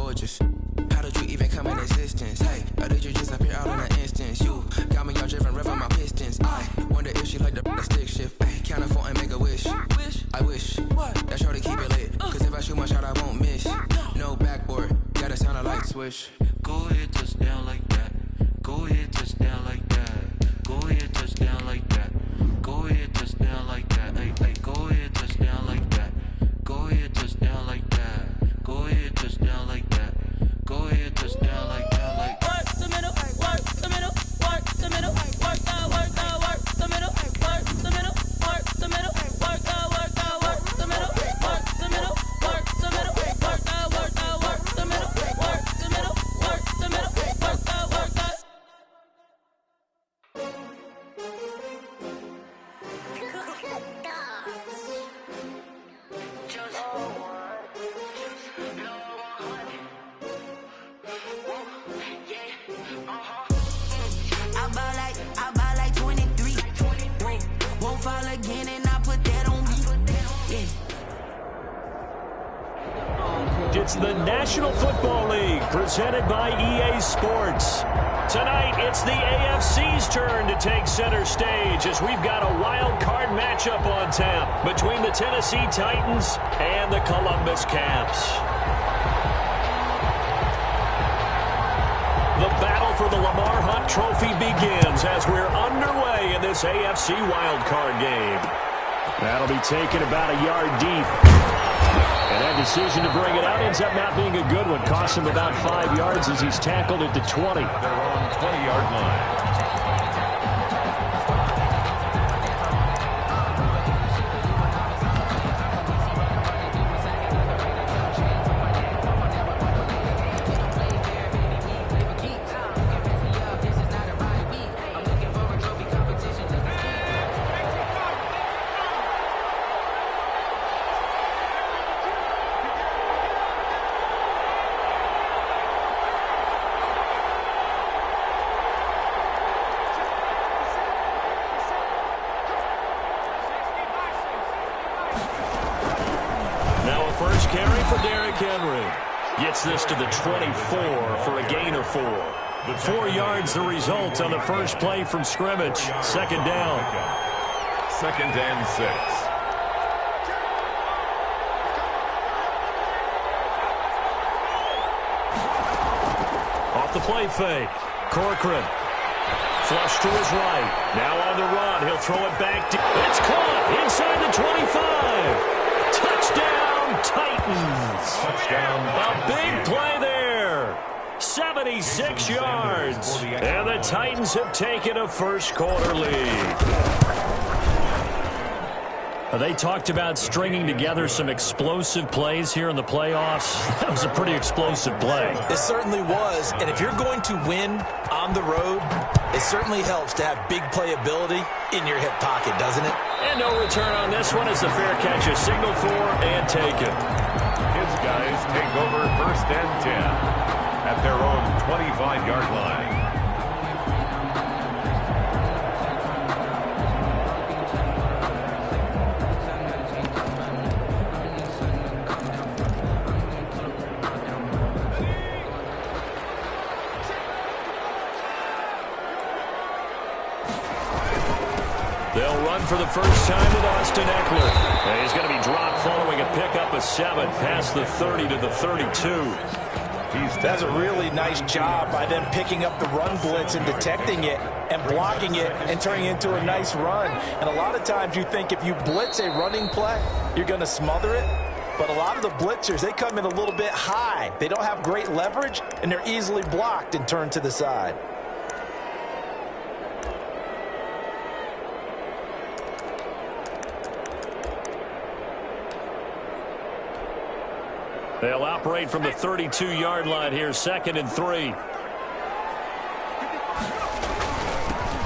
gorgeous. How did you even come in existence? Hey, or did you just appear out in an instance? You got me all driven, revving my pistons. I wonder if she like the stick shift. Ay, count a four and make a wish. I wish that shorty keep it lit. Cause if I shoot my shot, I won't miss. No backboard, gotta sound a light switch. Go ahead, touch down like that. Go ahead, touch down like that. Go ahead, touch down like that. Go ahead, touch down like that. Hey, hey, go ahead, touch down like that. Go ahead, touch down like that. Go ahead, touch down like that. Go ahead, touch down like that. Like work the middle, work the middle, work the middle, work the middle, work the middle, work the middle, work the middle, work the middle, work the middle, work the middle, work the middle, work the middle, work the middle, work the. I buy like 23. Won't fall again and I put that on me. Yeah. It's the National Football League presented by EA Sports. Tonight, it's the AFC's turn to take center stage as we've got a wild card matchup on tap between the Tennessee Titans and the Columbus Caps. The battle for the Lamar Hunt Trophy begins as we're underway in this AFC wildcard game. That'll be taken about a yard deep. And that decision to bring it out ends up not being a good one. Cost him about 5 yards as he's tackled at the 20. They're on 20-yard line. First carry for Derrick Henry. Gets this to the 24 for a gain of 4. 4 yards the result on the first play from scrimmage. Second down. 2nd and 6. Off the play fake. Corcoran. Flush to his right. Now on the run. He'll throw it back. It's caught inside the 25. Touchdown, Titans. Touchdown. A big play there. 76 yards. And the Titans have taken a first-quarter lead. They talked about stringing together some explosive plays here in the playoffs. That was a pretty explosive play. It certainly was. And if you're going to win on the road, it certainly helps to have big playability in your hip pocket, doesn't it? And no return on this one as the fair catch is signaled for and taken. His guys take over 1st and 10 at their own 25-yard line. They'll run for the first time with Austin Eckler. And he's going to be dropped following a pickup of 7 past the 30 to the 32. That's a really nice job by them picking up the run blitz and detecting it and blocking it and turning it into a nice run. And a lot of times you think if you blitz a running play, you're going to smother it. But a lot of the blitzers, they come in a little bit high. They don't have great leverage, and they're easily blocked and turned to the side. They'll operate from the 32-yard line here, 2nd and 3.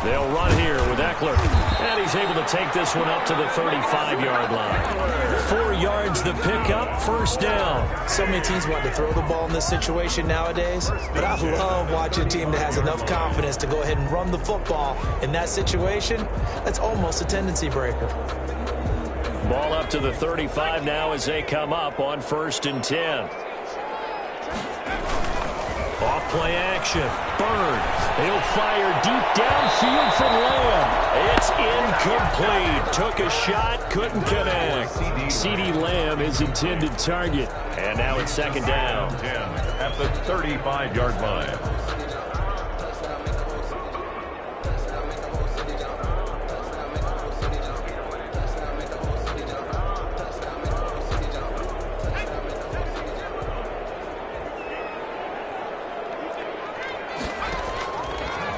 They'll run here with Eckler. And he's able to take this one up to the 35-yard line. 4 yards the pickup, first down. So many teams want to throw the ball in this situation nowadays, but I love watching a team that has enough confidence to go ahead and run the football. In that situation, that's almost a tendency breaker. Ball up to the 35 now as they come up on 1st and 10. Off-play action. Bird. He'll fire deep downfield from Lamb. It's incomplete. Took a shot, couldn't connect. CeeDee Lamb, his intended target. And now it's second down. 10 at the 35-yard line.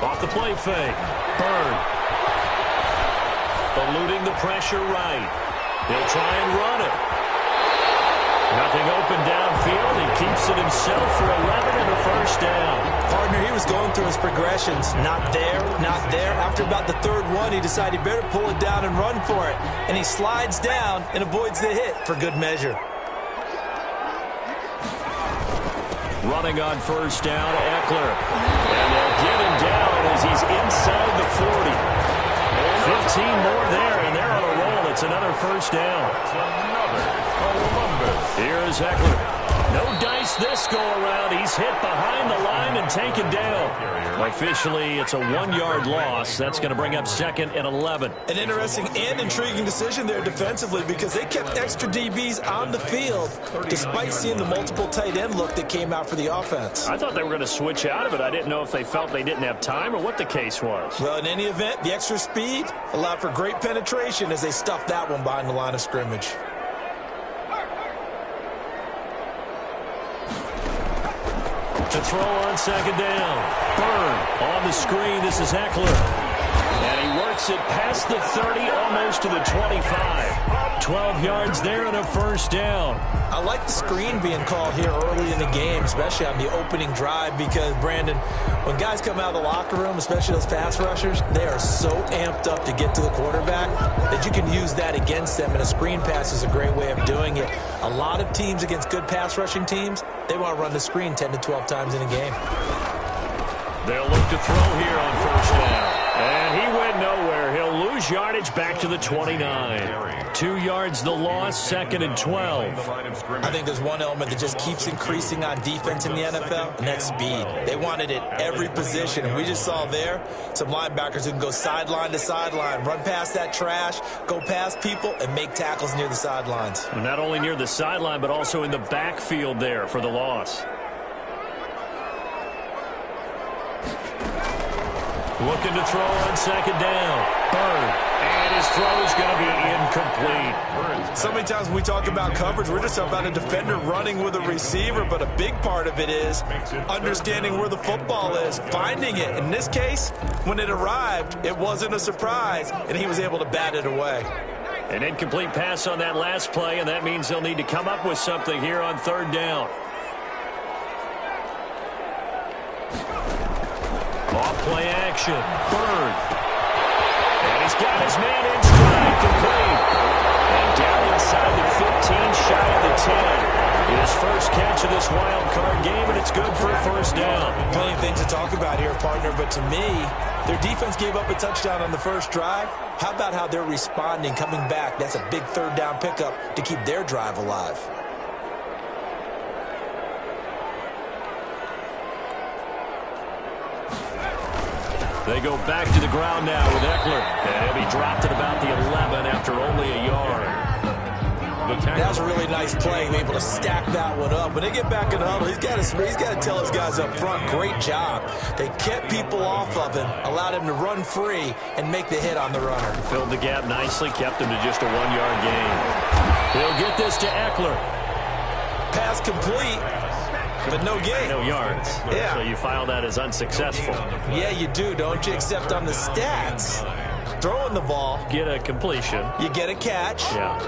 Off the play fake. Bird. Eluding the pressure right. He'll try and run it. Nothing open downfield. He keeps it himself for 11 and a first down. Partner, he was going through his progressions. Not there, not there. After about the third one, he decided he better pull it down and run for it. And he slides down and avoids the hit for good measure. Running on first down, Eckler. And they'll get him down as he's inside the 40. 15 more there, and they're on a roll. It's another first down. Here's Eckler. No dice this go-around. He's hit behind the line and taken down. Officially, it's a 1-yard loss. That's going to bring up second and 11. An interesting and intriguing decision there defensively because they kept extra DBs on the field despite seeing the multiple tight end look that came out for the offense. I thought they were going to switch out of it. I didn't know if they felt they didn't have time or what the case was. Well, in any event, the extra speed allowed for great penetration as they stuffed that one behind the line of scrimmage. To throw on second down. Bird on the screen. This is Eckler. And he works it past the 30, almost to the 25. 12 yards there and a first down. I like the screen being called here early in the game, especially on the opening drive, because, Brandon, when guys come out of the locker room, especially those pass rushers, they are so amped up to get to the quarterback that you can use that against them, and a screen pass is a great way of doing it. A lot of teams against good pass rushing teams, they want to run the screen 10 to 12 times in a game. They'll look to throw here on first down. And he went nowhere. He'll lose yardage back to the 29. 2 yards the loss, second and 12. I think there's one element that just keeps increasing on defense in the NFL, and that's speed. They want it at every position, and we just saw there some linebackers who can go sideline to sideline, run past that trash, go past people, and make tackles near the sidelines. And not only near the sideline, but also in the backfield there for the loss. Looking to throw on second down. Bird. And his throw is going to be incomplete. So many times when we talk about coverage, we're just talking about a defender running with a receiver, but a big part of it is understanding where the football is, finding it. In this case, when it arrived, it wasn't a surprise, and he was able to bat it away. An incomplete pass on that last play, and that means they'll need to come up with something here on third down. Off-play action. Bird. And he's got his man in stride, complete. And down inside the 15, shy of the 10. His first catch of this wild card game, and it's good for a first down. Plenty of things to talk about here, partner, but to me, their defense gave up a touchdown on the first drive. How about how they're responding, coming back? That's a big third down pickup to keep their drive alive. They go back to the ground now with Eckler. And he'll be dropped at about the 11 after only a yard. That was a really nice play, being able to stack that one up. When they get back in the huddle, he's got to tell his guys up front, great job. They kept people off of him, allowed him to run free, and make the hit on the runner. Filled the gap nicely, kept him to just a 1-yard gain. He'll get this to Eckler. Pass complete. But no gain. No yards. Yeah. So you file that as unsuccessful. Yeah, you do, don't you? Except on the stats, throwing the ball. Get a completion. You get a catch. Yeah.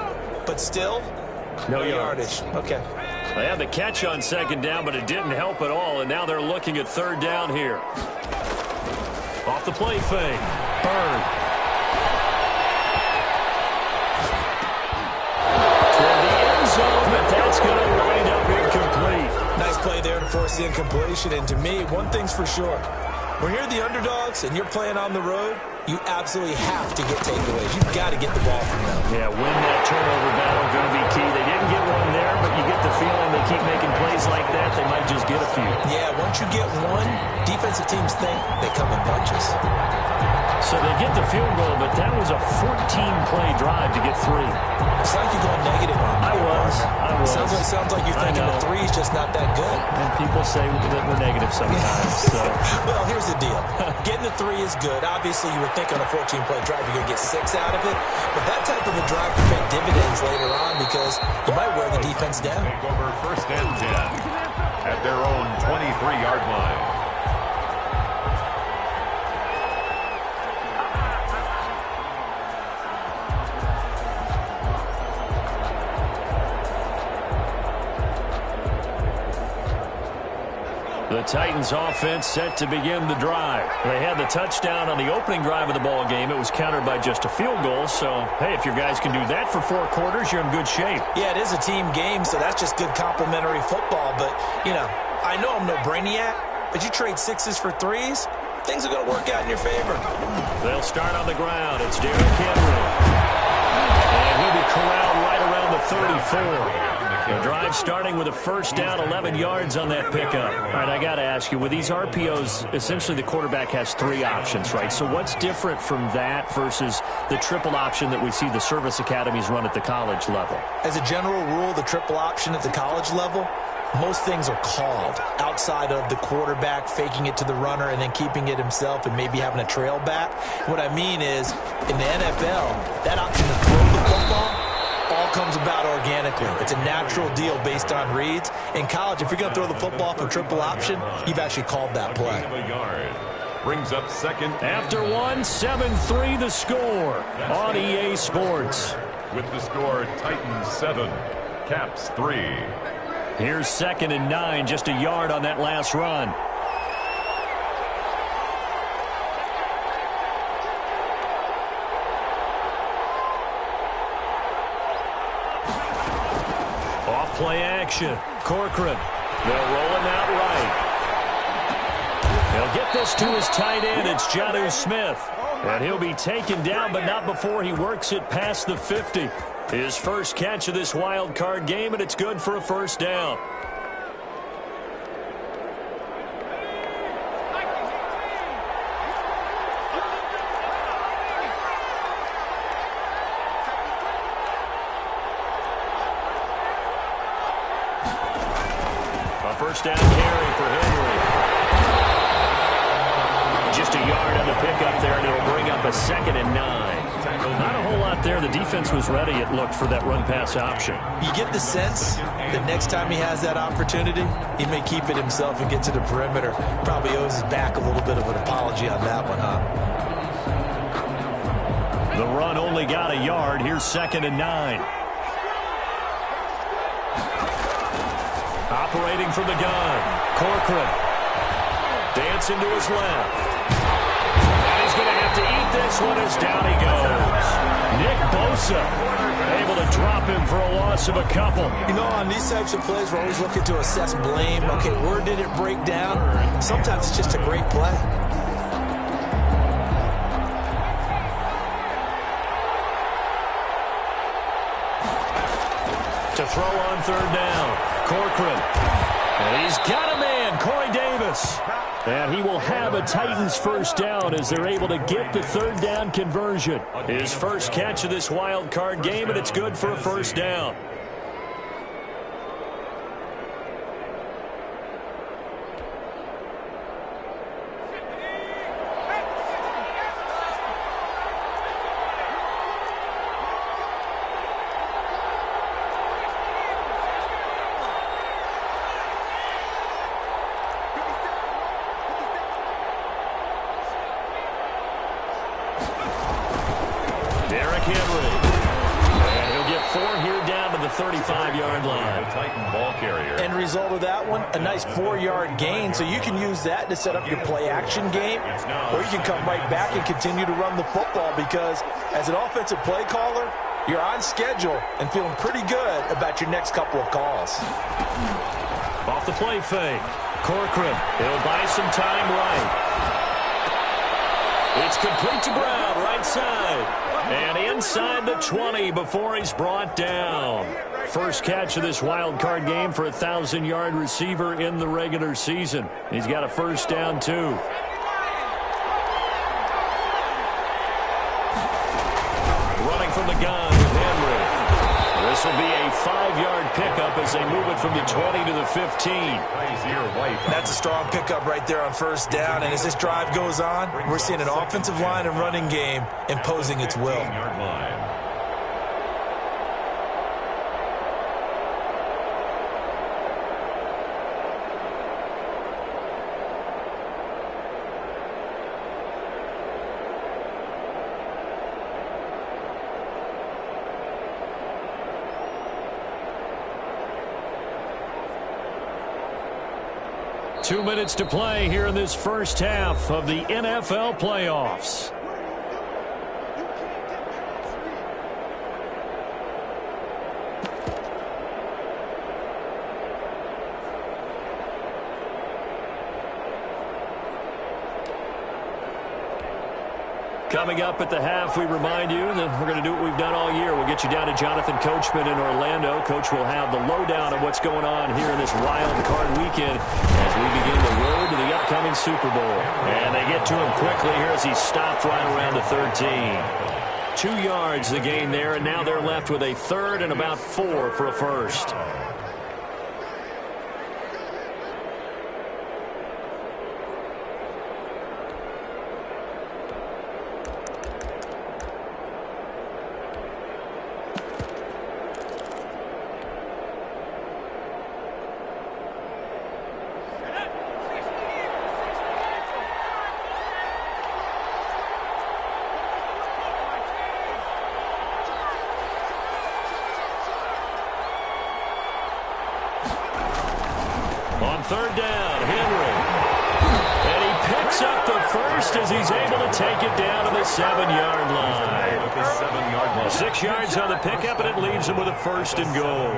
But still, no yardage. Okay. They had the catch on second down, but it didn't help at all, and now they're looking at third down here. Off the play fake. Bird. Toward the end zone, but that's going to wind up incomplete. Nice play there to force the incompletion, and to me, one thing's for sure. When you're the underdogs and you're playing on the road, you absolutely have to get takeaways. You've got to get the ball from them. Yeah, win that turnover battle, going to be key. They didn't get one there, but you get the feeling they keep making plays like that, they might just few. Yeah, once you get one, defensive teams think they come in bunches. So they get the field goal, but that was a 14-play drive to get 3. It's like you're going negative on me. I was. Sounds like you're thinking the 3 is just not that good. And people say that we're negative sometimes. So. Well, here's the deal. Getting the 3 is good. Obviously, you would think on a 14-play drive you're going to get 6 out of it. But that type of a drive can pay dividends later on because you might wear the defense down. Take over first and 10 at their own 23-yard line. The Titans offense set to begin the drive. They had the touchdown on the opening drive of the ball game. It was countered by just a field goal. So, hey, if your guys can do that for 4 quarters, you're in good shape. Yeah, it is a team game, so that's just good complimentary football. But, you know, I know I'm no brainiac, but you trade 6s for 3s, things are going to work out in your favor. They'll start on the ground. It's Derrick Henry. And he'll be corralled right around the 34. The drive starting with a first down, 11 yards on that pickup. All right, I got to ask you, with these RPOs, essentially the quarterback has 3 options, right? So what's different from that versus the triple option that we see the service academies run at the college level? As a general rule, the triple option at the college level, most things are called outside of the quarterback faking it to the runner and then keeping it himself and maybe having a trail back. What I mean is, in the NFL, that option to throw the football all comes about organically. It's a natural deal based on reads. In college, if you're going to throw the football for triple option, you've actually called that play. Brings up second. After 1, 7-3 the score on EA Sports. With the score, Titans 7, Caps 3. Here's 2nd and 9, just a yard on that last run. Off-play action. Corcoran. They'll roll him out right. He'll get this to his tight end. It's Jonnu Smith. And he'll be taken down, but not before he works it past the 50. His first catch of this wild card game, and it's good for a first down. A first down carry for Henry. Just a yard on the pickup there, and it'll bring up a 2nd and 9. Not a whole lot there. The defense was ready, it looked, for that run-pass option. You get the sense that next time he has that opportunity, he may keep it himself and get to the perimeter. Probably owes his back a little bit of an apology on that one, huh? The run only got a yard. Here's 2nd and 9. Operating from the gun. Corcoran. Dancing to his left. He's going to have to eat this one as down he goes. Nick Bosa able to drop him for a loss of a couple. You know, on these types of plays, we're always looking to assess blame. Okay, where did it break down? Sometimes it's just a great play. To throw on 3rd down. Corcoran. And he's got a man, Corey Davis. And he will have a Titans first down as they're able to get the 3rd down conversion. His first catch of this wild card game, and it's good for a first down. Derrick Henry. And he'll get 4 here down to the 35-yard line. Titan ball carrier. End result of that one, a nice 4-yard gain. So you can use that to set up your play-action game, or you can come right back and continue to run the football because as an offensive play caller, you're on schedule and feeling pretty good about your next couple of calls. Off the play fake. Corcoran. He'll buy some time right. It's complete to Brown, right side. And inside the 20 before he's brought down. first catch of this wild card game for a 1,000-yard receiver in the regular season. He's got a first down, too. Running from the gun with Henry. This will be a 5-yard pickup as they move it from the 20 to the 15. That's a strong pickup right there on first down. And as this drive goes on, we're seeing an offensive line and running game imposing its will. 2 minutes to play here in this first half of the NFL playoffs. Coming up at the half, we remind you that we're going to do what we've done all year. We'll get you down to Jonathan Coachman in Orlando. Coach will have the lowdown of what's going on here in this wild card weekend as we begin the road to the upcoming Super Bowl. And they get to him quickly here as he stopped right around the 13. 2 yards the gain there, and now they're left with a third and about 4 for a first. On third down, Henry. And he picks up the first as he's able to take it down to the 7-yard line. 6 yards on the pickup, and it leaves him with a first and goal.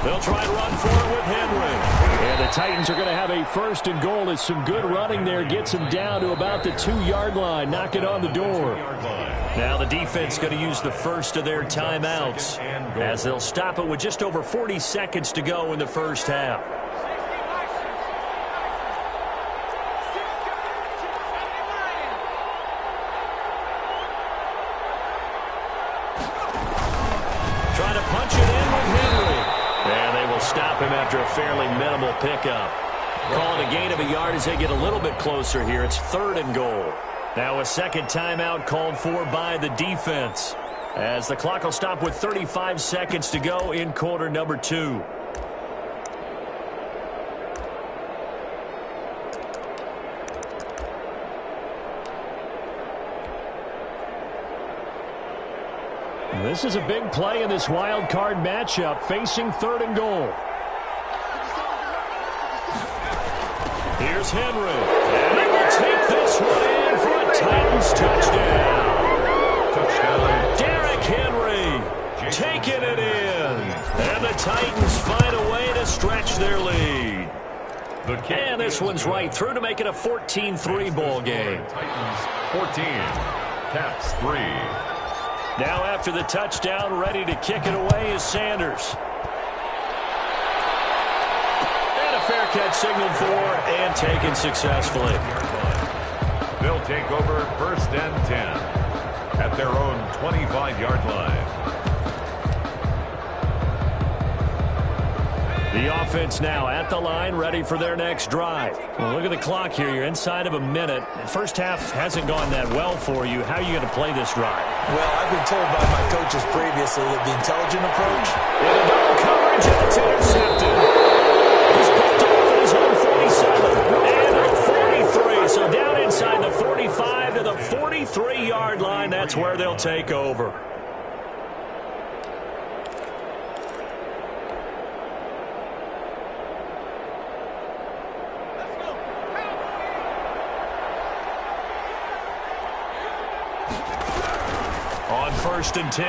They'll try to run for it with Henry. And the Titans are going to have a first and goal as some good running there gets them down to about the 2-yard line. Knock it on the door. Now the defense going to use the first of their timeouts as they'll stop it with just over 40 seconds to go in the first half. Trying to punch it in with Henry. And they will stop him after a fairly minimal pickup. Calling a gain of a yard as they get a little bit closer here. It's third and goal. Now a second timeout called for by the defense, as the clock will stop with 35 seconds to go in quarter number 2. This is a big play in this wild card matchup, facing third and goal. Here's Henry, and he will take this one in for a Titans touchdown. Derrick Henry taking it in, and the Titans find a way to stretch their lead. And this one's right through to make it a 14-3 ball game. Titans 14, Caps 3. Now after the touchdown, ready to kick it away is Sanders. And a fair catch signaled for and taken successfully. They'll take over first and 10 at their own 25-yard line. The offense now at the line, ready for their next drive. Well, look at the clock here. You're inside of a minute. First half hasn't gone that well for you. How are you going to play this drive? Well, I've been told by my coaches previously that the intelligent approach. With a double coverage, and it's intercepted. He's picked off at his own 47 and a 43. So down inside the 45 to the 43-yard line. That's where they'll take over. On 1st and 10,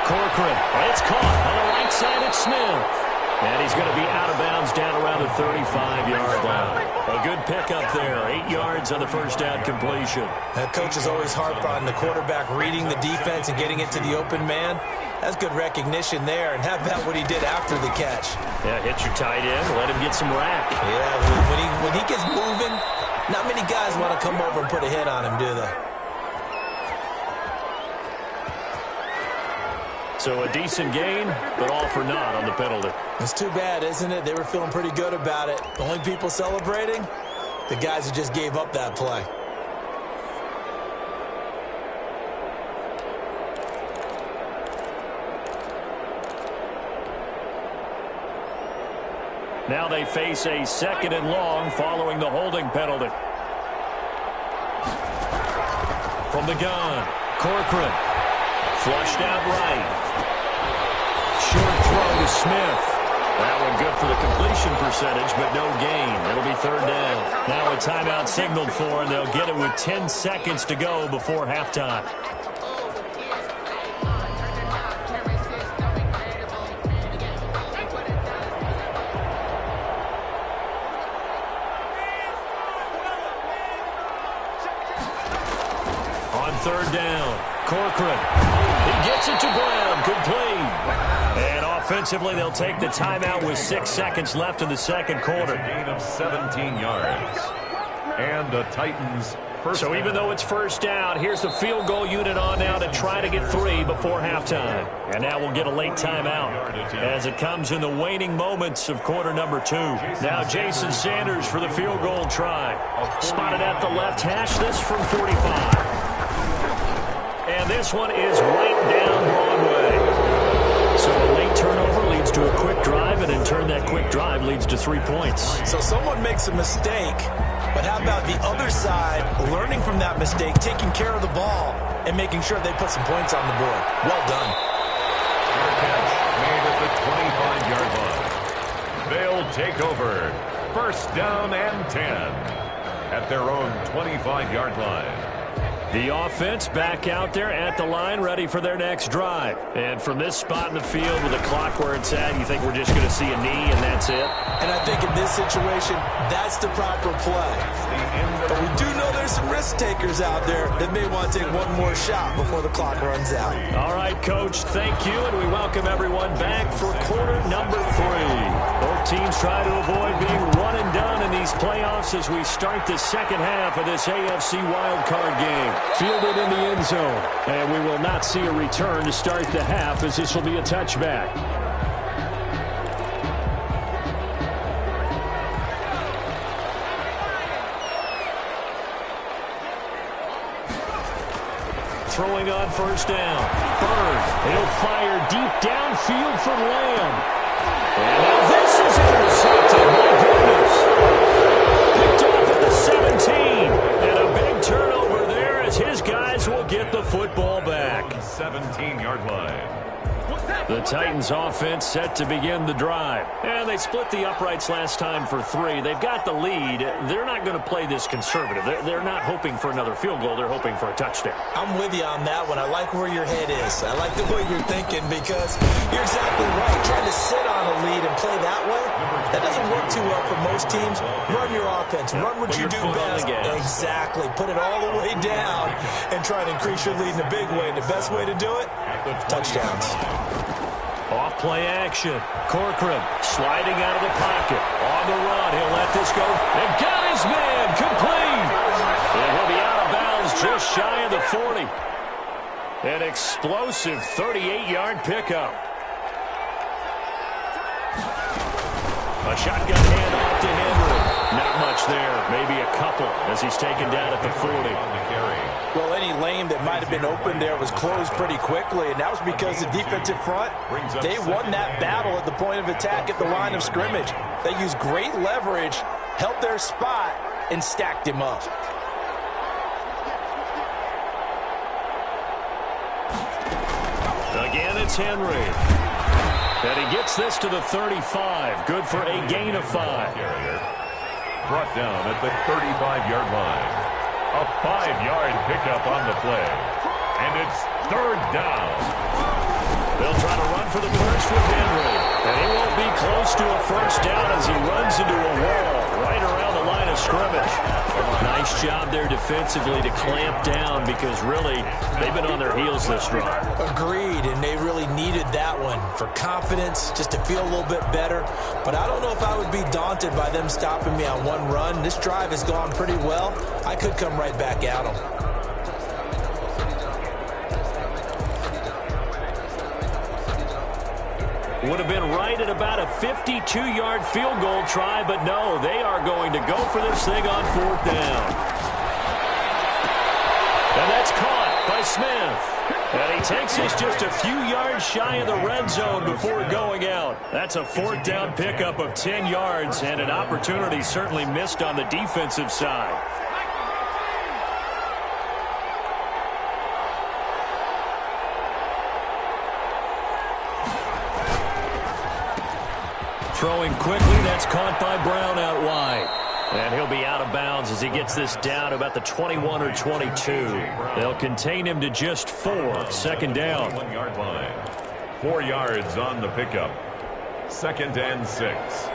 Corcoran. It's caught on the right side at Smith. And he's going to be out of bounds down around the 35-yard line. A good pickup there. 8 yards on the first down completion. That coach is always harp on the quarterback reading the defense and getting it to the open man. That's good recognition there. And how about what he did after the catch? Yeah, hit your tight end. Let him get some rack. Yeah, when he gets moving, not many guys want to come over and put a hit on him, do they? So a decent gain, but all for naught on the penalty. It's too bad, isn't it? They were feeling pretty good about it. The only people celebrating, the guys who just gave up that play. Now they face a 2nd and long following the holding penalty. From the gun, Corcoran. Flushed out right. Short throw to Smith. That one good for the completion percentage, but no gain. It'll be 3rd down. Now a timeout signaled for, and they'll get it with 10 seconds to go before halftime. On 3rd down, Corcoran. He gets it to Brown. Complete. And offensively, they'll take the timeout with 6 seconds left in the second quarter. A gain of 17 yards. And the Titans first. So even though it's first down, here's the field goal unit on now to try to get 3 before halftime. And now we'll get a late timeout as it comes in the waning moments of quarter number 2. Now Jason Sanders for the field goal try. Spotted at the left hash, this from 45. And this one is right down Broadway. So a late turnover leads to a quick drive, and in turn that quick drive leads to 3 points. So someone makes a mistake, but how about the other side learning from that mistake, taking care of the ball, and making sure they put some points on the board? Well done. Fair catch made at the 25-yard line. They'll take over 1st down and 10 at their own 25-yard line. The offense back out there at the line, ready for their next drive. And from this spot in the field with the clock where it's at, you think we're just going to see a knee and that's it? And I think in this situation, that's the proper play. But we do know there's some risk takers out there that may want to take one more shot before the clock runs out. All right, Coach, thank you, and we welcome everyone back for quarter number 3. Both teams try to avoid being one and done in these playoffs as we start the second half of this AFC wildcard game. Fielded in the end zone, and we will not see a return to start the half as this will be a touchback. Throwing on 1st down. Bird, he'll fire deep downfield for Lamb. And now this is intercepted. My goodness. Picked off at the 17. And a big turnover there as his guys will get the football back. 17-yard line. The Titans offense set to begin the drive. And they split the uprights last time for 3. They've got the lead. They're not going to play this conservative. They're not hoping for another field goal. They're hoping for a touchdown. I'm with you on that one. I like where your head is. I like the way you're thinking because you're exactly right. Trying to sit on a lead and play that way, that doesn't work too well for most teams. Run your offense. Run what you do best. Exactly. Put it all the way down and try to increase your lead in a big way. And the best way to do it, touchdowns. Off play action. Corcoran sliding out of the pocket. On the run. He'll let this go. And got his man. Complete. And he'll be out of bounds just shy of the 40. An explosive 38-yard pickup. A shotgun handoff to Henry. Not much there. Maybe a couple as he's taken down at the 40. Well, any lane that might have been open there was closed pretty quickly, and that was because the defensive front, they won that battle at the point of attack at the line of scrimmage. They used great leverage, held their spot, and stacked him up. Again, it's Henry. And he gets this to the 35. Good for a gain of 5. Brought down at the 35-yard line. A 5-yard pickup on the play. And it's third down. They'll try to run for the first with Henry. And he won't be close to a first down as he runs into a wall right around the line of scrimmage. Nice job there defensively to clamp down because really they've been on their heels this drive. Agreed, and they really needed that one for confidence, just to feel a little bit better. But I don't know if I would be daunted by them stopping me on one run. This drive has gone pretty well. I could come right back at them. Would have been right at about a 52-yard field goal try, but no, they are going to go for this thing on fourth down. And that's caught by Smith. And he takes us just a few yards shy of the red zone before going out. That's a fourth down pickup of 10 yards and an opportunity certainly missed on the defensive side. Throwing quickly, that's caught by Brown out wide. And he'll be out of bounds as he gets this down to about the 21 or 22. They'll contain him to just 4. Second down. 1 yard line. 4 yards on the pickup. 2nd and 6.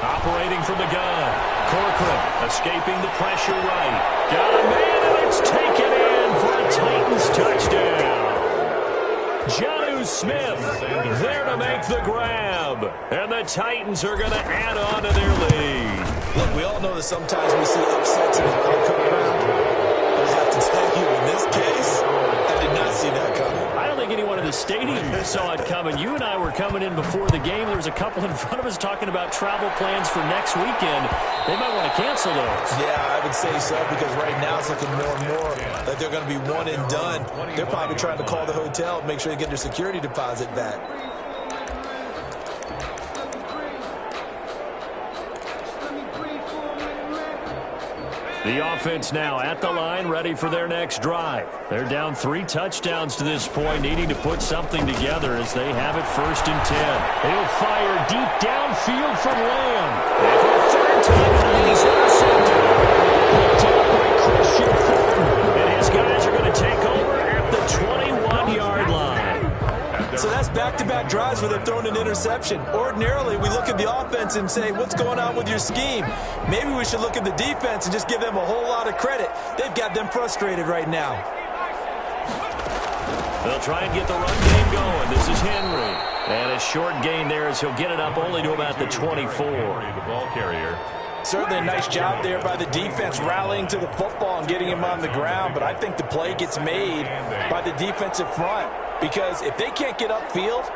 Operating from the gun. Corcoran escaping the pressure right. Got a man, and it's taken in for a Titans touchdown. Jonnu Smith there to make the grab. And the Titans are going to add on to their lead. Look, we all know that sometimes we see upsets in the outcome round. But I have to tell you, in this case, I did not see that coming. I don't think anyone in the stadium saw it coming. You and I were coming in before the game. There was a couple in front of us talking about travel plans for next weekend. They might want to cancel those. Yeah, I would say so, because right now it's looking more and more like they're going to be one and done. They're probably trying to call the hotel and make sure they get their security deposit back. The offense now at the line, ready for their next drive. They're down 3 touchdowns to this point, needing to put something together as they have it 1st and 10. He'll fire deep downfield from Lamb. And for the third time tonight, he's intercepted. Picked up by Christian Fulton. And his guys are going to take over at the 21-yard line. So that's back-to-back drives where they've thrown an interception. Ordinarily, we look at the offense and say, what's going on with your scheme? Maybe we should look at the defense and just give them a whole lot of credit. They've got them frustrated right now. They'll try and get the run game going. This is Henry. And a short gain there as he'll get it up only to about the 24. The ball carrier. Certainly a nice job there by the defense rallying to the football and getting him on the ground. But I think the play gets made by the defensive front. Because if they can't get upfield,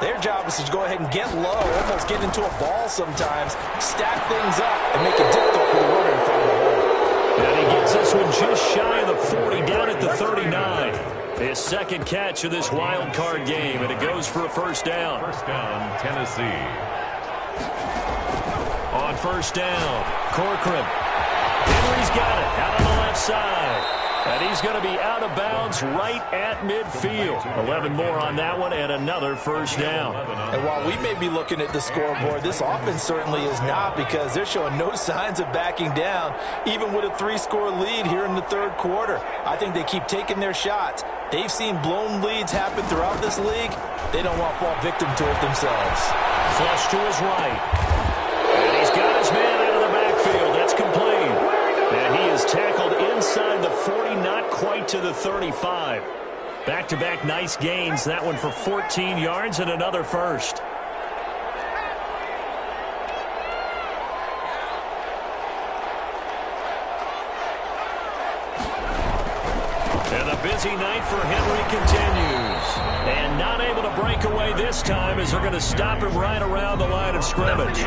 their job is to go ahead and get low, almost get into a ball sometimes, stack things up, and make it difficult for the runner to find a hole. And he gets this one just shy of the 40, down at the 39. His second catch of this wild card game, and it goes for a first down. First down, Tennessee. On first down, Corcoran. Henry's got it out on the left side. And he's going to be out of bounds right at midfield. 11 more on that one and another first down. And while we may be looking at the scoreboard, this offense certainly is not, because they're showing no signs of backing down, even with a 3-score lead here in the third quarter. I think they keep taking their shots. They've seen blown leads happen throughout this league. They don't want to fall victim to it themselves. Flush to his right. And he's got his man out of the backfield. That's complete. And he is tackled inside the 40, not quite to the 35. Back-to-back nice gains. That one for 14 yards and another first. And the busy night for Henry continues. And not able to break away this time as they're going to stop him right around the line of scrimmage.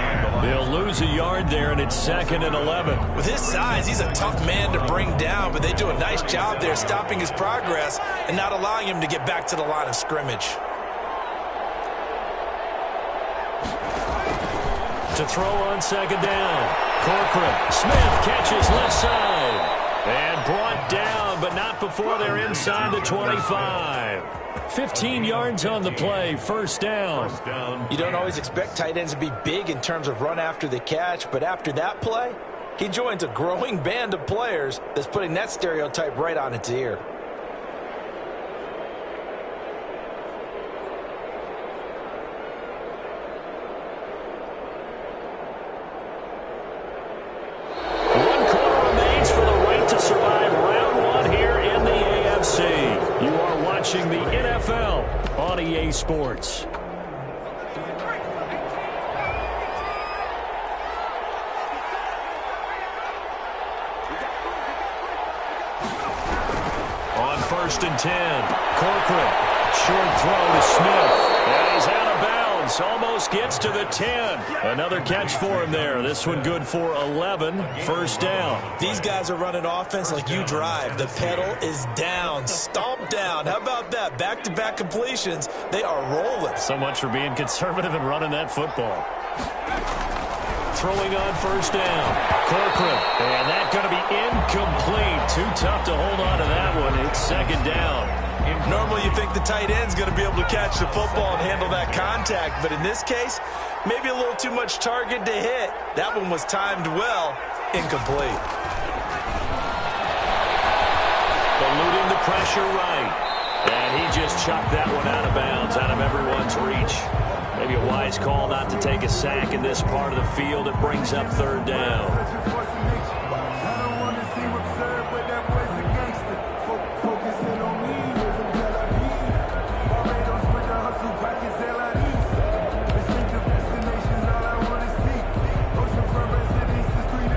They'll lose a yard there, and it's 2nd and 11. With his size, he's a tough man to bring down, but they do a nice job there stopping his progress and not allowing him to get back to the line of scrimmage. To throw on second down. Corcoran. Smith catches left side. And brought down but not before they're inside the 25. 15 yards on the play, first down. You don't always expect tight ends to be big in terms of run after the catch, but after that play, he joins a growing band of players that's putting that stereotype right on its ear. The NFL on EA Sports. On 1st and 10, corporate short throw to Smith, and he's out of bounds, almost gets to the 10. Another catch for him there. This one good for 11, first down. These guys are running offense like you drive. The pedal is down, stomp down. How about that? Back-to-back completions. They are rolling. So much for being conservative and running that football. Throwing on first down, Corcoran, and that's going to be incomplete. Too tough to hold on to that one. It's second down. Normally you think the tight end's going to be able to catch the football and handle that contact, but in this case, maybe a little too much target to hit. That one was timed well, incomplete. Eluding the pressure right, and he just chucked that one out of bounds, out of everyone's reach. Maybe a wise call not to take a sack in this part of the field. It brings up third down.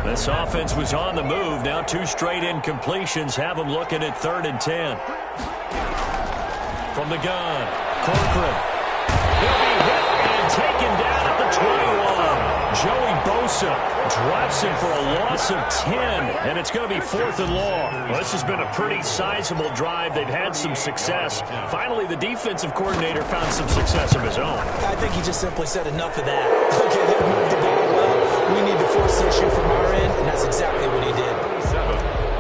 This offense was on the move. Now 2 straight incompletions have them looking at 3rd and 10. From the gun, Corcoran. He'll be hit and taken down at the 21. Joey Bosa drops him for a loss of 10, and it's going to be 4th and long. Well, this has been a pretty sizable drive. They've had some success. Finally, the defensive coordinator found some success of his own. I think he just simply said enough of that. Okay, they've moved the ball well. We need to force the issue from our end, and that's exactly what he did.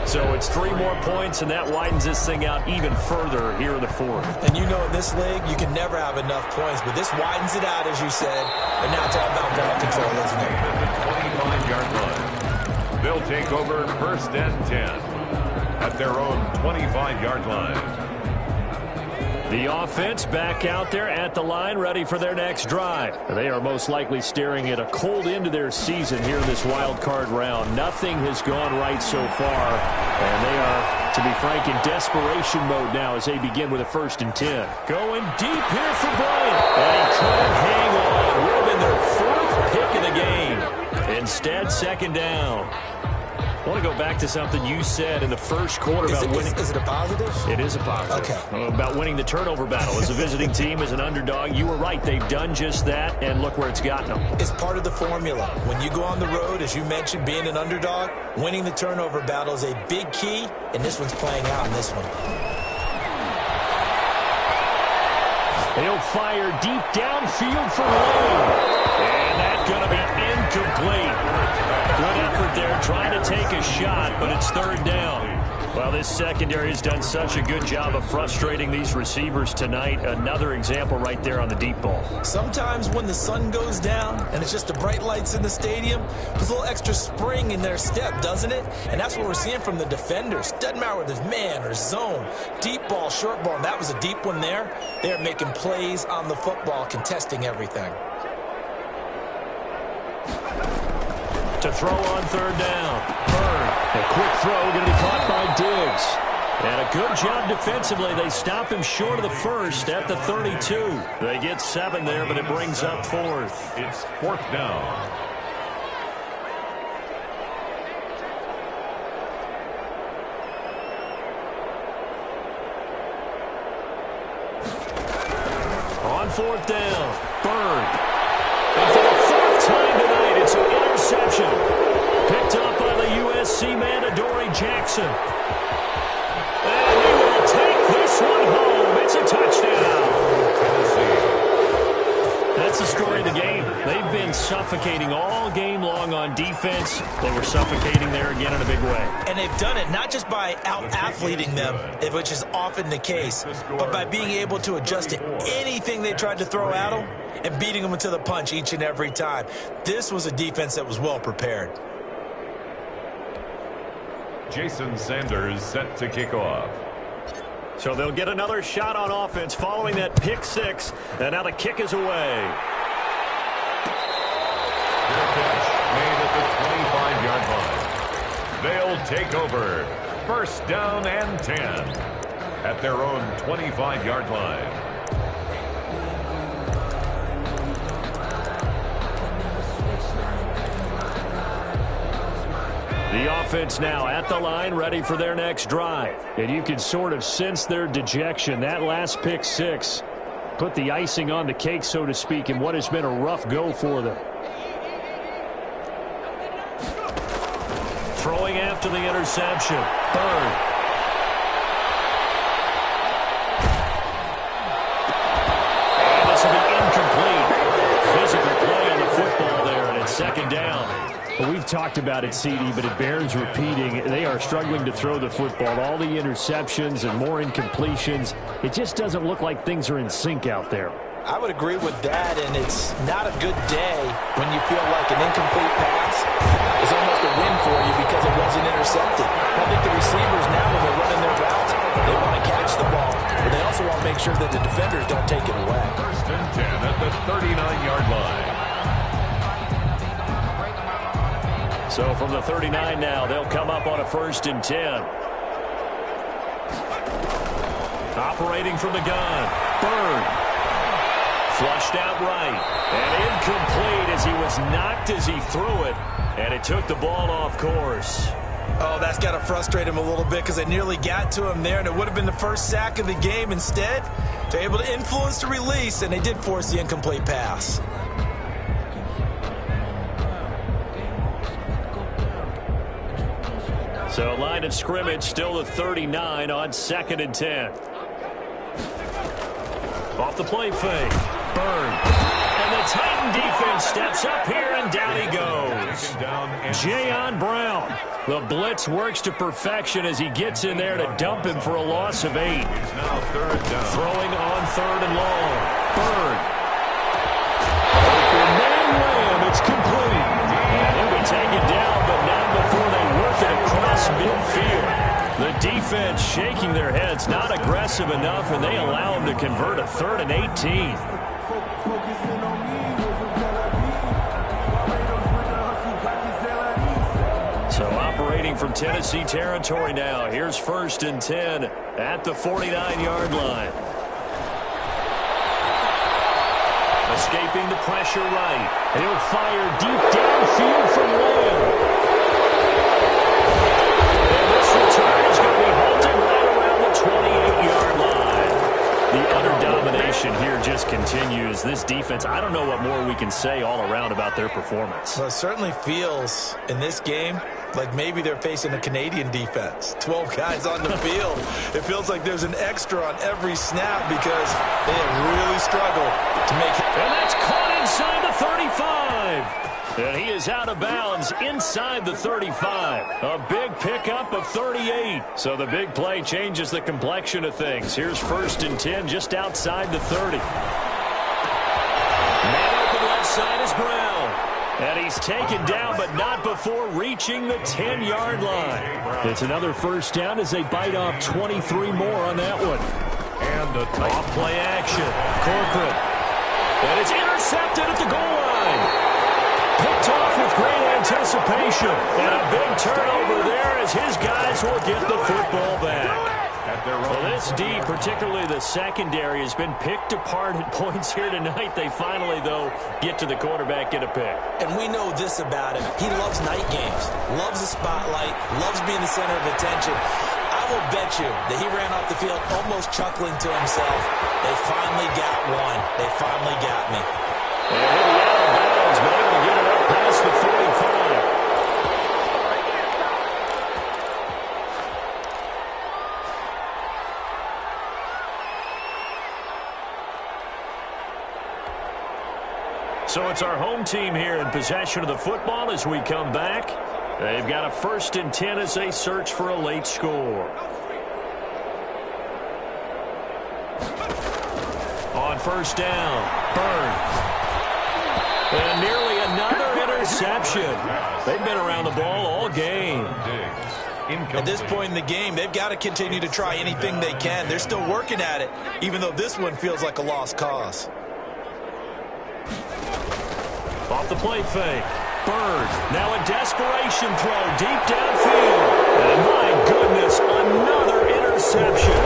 So it's 3 more points, and that widens this thing out even further here in the 4th. And you know in this league, you can never have enough points, but this widens it out, as you said, and now it's all about ball control, isn't it? 25-yard line. They'll take over 1st and 10 at their own 25-yard line. The offense back out there at the line, ready for their next drive. They are most likely staring at a cold end to their season here in this wild card round. Nothing has gone right so far, and they are, to be frank, in desperation mode now as they begin with a 1st and 10. Going deep here for Bryant, and he couldn't hang on. Would have been their 4th pick of the game. Instead, second down. I want to go back to something you said in the first quarter about winning. Is it a positive? It is a positive. Okay. About winning the turnover battle. As a visiting team, as an underdog, you were right. They've done just that, and look where it's gotten them. It's part of the formula. When you go on the road, as you mentioned, being an underdog, winning the turnover battle is a big key, and this one's playing out in this one. He'll fire deep downfield for Lane. And that's going to be incomplete. Good effort there, trying to take a shot, but it's 3rd down. Well, this secondary has done such a good job of frustrating these receivers tonight. Another example right there on the deep ball. Sometimes when the sun goes down and it's just the bright lights in the stadium, there's a little extra spring in their step, doesn't it? And that's what we're seeing from the defenders. Doesn't matter whether it's man or zone, deep ball, short ball, and that was a deep one there. They're making plays on the football, contesting everything. To throw on 3rd down. Byrne. A quick throw going to be caught by Diggs. And a good job defensively. They stop him short of the 1st at the 32. They get 7 there, but it brings up 4th. It's 4th down. On 4th down, Byrne. And for the 4th time tonight, it's an interception. Picked up by the USC man, Adoree Jackson. And he will take this one home. It's a touchdown. That's the story of the game. They've been suffocating all game long on defense. They were suffocating there again in a big way. And they've done it not just by out-athleting them, which is often the case, but by being able to adjust to anything they tried to throw at them and beating them to the punch each and every time. This was a defense that was well prepared. Jason Sanders set to kick off. So they'll get another shot on offense following that pick six. And now the kick is away. Their pitch made at the 25-yard line. They'll take over. First down and 10 at their own 25-yard line. The offense now at the line, ready for their next drive. And you can sort of sense their dejection. That last pick six put the icing on the cake, so to speak, in what has been a rough go for them. Throwing after the interception. Bird. And this will be incomplete. Physical play on the football there, and it's second down. Well, we've talked about it, CD, but it bears repeating. They are struggling to throw the football. All the interceptions and more incompletions. It just doesn't look like things are in sync out there. I would agree with that, and it's not a good day when you feel like an incomplete pass is almost a win for you because it wasn't intercepted. I think the receivers now, when they're running their routes, they want to catch the ball, but they also want to make sure that the defenders don't take it away. First and 10 at the 39-yard line. So from the 39 now, they'll come up on a first and 10. Operating from the gun. Bird. Flushed out right. And incomplete as he was knocked as he threw it. And it took the ball off course. Oh, that's got to frustrate him a little bit because they nearly got to him there, and it would have been the first sack of the game. Instead, they're able to influence the release, and they did force the incomplete pass. So line of scrimmage still the 39 on second and 10. Off the play fake. Burn. And the Titan defense steps up here, and down he goes. Jayon Brown. The blitz works to perfection as he gets in there to dump him for a loss of 8. It's now third down. Throwing on third and long. Burn. Open man ram. It's complete. And he'll be taken down, but not before they work it across midfield. The defense shaking their heads, not aggressive enough, and they allow him to convert a 3rd and 18. So operating from Tennessee territory now. Here's first and 10 at the 49-yard line. Escaping the pressure right. He'll fire deep downfield from Lamb. And this return is going to be halted right around the 28-yard line. The utter domination here just continues. This defense, I don't know what more we can say all around about their performance. Well, it certainly feels in this game like maybe they're facing a Canadian defense. 12 guys on the field. It feels like there's an extra on every snap because they have really struggled to make it. And that's caught inside the 35. And he is out of bounds inside the 35. A big pickup of 38. So the big play changes the complexion of things. Here's first and 10 just outside the 30. Man open left side is Brown. And he's taken down, but not before reaching the 10-yard line. It's another first down as they bite off 23 more on that one. And a off play action. Corcoran. And it's intercepted at the goal line. Picked off with great anticipation. And a big turnover there as his guys will get the football back. Well, this D, particularly the secondary, has been picked apart at points here tonight. They finally, though, get to the quarterback, get a pick. And we know this about him. He loves night games, loves the spotlight, loves being the center of attention. I will bet you that he ran off the field almost chuckling to himself. They finally got one. They finally got me. And he'll be out of bounds, but able to get it up past the 45. So it's our home team here in possession of the football as we come back. They've got a 1st and 10 as they search for a late score. On 1st down, Burns. And nearly another interception. They've been around the ball all game. At this point in the game, they've got to continue to try anything they can. They're still working at it, even though this one feels like a lost cause. Off the play fake. Bird, now a desperation throw deep downfield. And my goodness, another interception.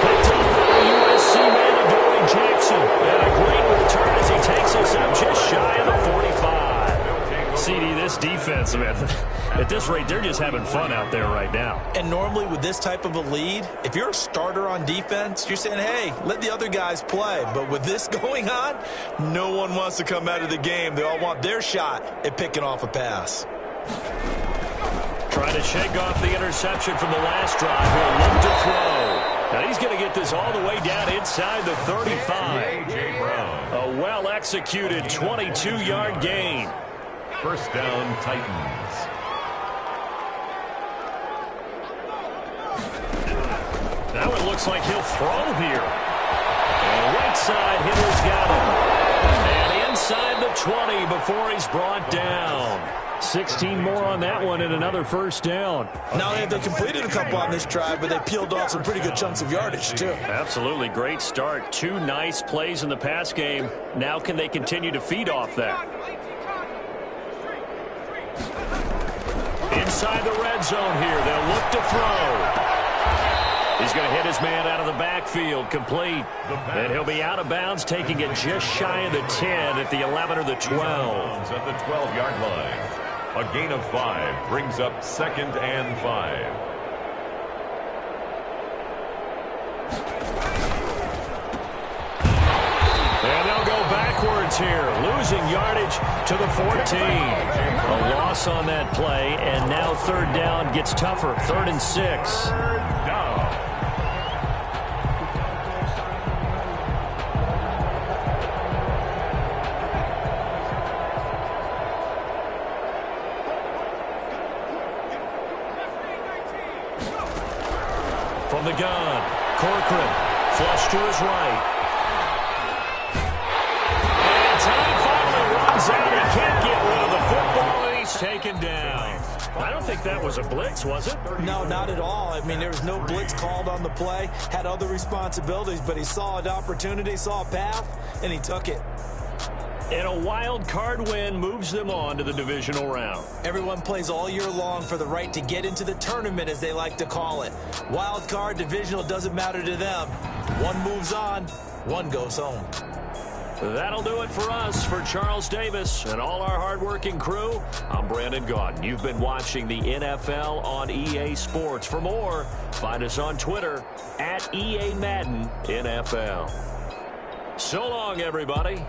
Picked up by the USC man, Adoree Jackson. And a great return as he takes us up just shy of the 45. CD, this defense, man, at this rate, they're just having fun out there right now. And normally with this type of a lead, if you're a starter on defense, you're saying, hey, let the other guys play. But with this going on, no one wants to come out of the game. They all want their shot at picking off a pass. Trying to shake off the interception from the last drive. He'll look to throw. Now he's going to get this all the way down inside the 35. A well-executed 22-yard gain. 1st down, Titans. Now it looks like he'll throw here. And right side hitter's got him. And inside the 20 before he's brought down. 16 more on that one and another 1st down. Now they completed a couple on this drive, but they peeled off some pretty good chunks of yardage, too. Absolutely great start. 2 nice plays in the pass game. Now can they continue to feed off that? Inside the red zone here. They'll look to throw. He's going to hit his man out of the backfield, complete. And he'll be out of bounds, taking it just shy of the 10 at the 11 or the 12. At the 12-yard line. A gain of 5 brings up 2nd and 5. And they'll go backwards here, losing yardage to the 14. A loss on that play, and now 3rd down gets tougher. 3rd and 6. From the gun, Corcoran, flush to his right. And time finally runs out. He can't get rid of the football, and he's taken down. I don't think that was a blitz, was it? No, not at all. I mean, there was no blitz called on the play. Had other responsibilities, but he saw an opportunity, saw a path, and he took it. And a wild card win moves them on to the divisional round. Everyone plays all year long for the right to get into the tournament, as they like to call it. Wild card, divisional, doesn't matter to them. One moves on, one goes home. That'll do it for us. For Charles Davis and all our hardworking crew, I'm Brandon Gaudin. You've been watching the NFL on EA Sports. For more, find us on Twitter @EA Madden NFL. So long, everybody.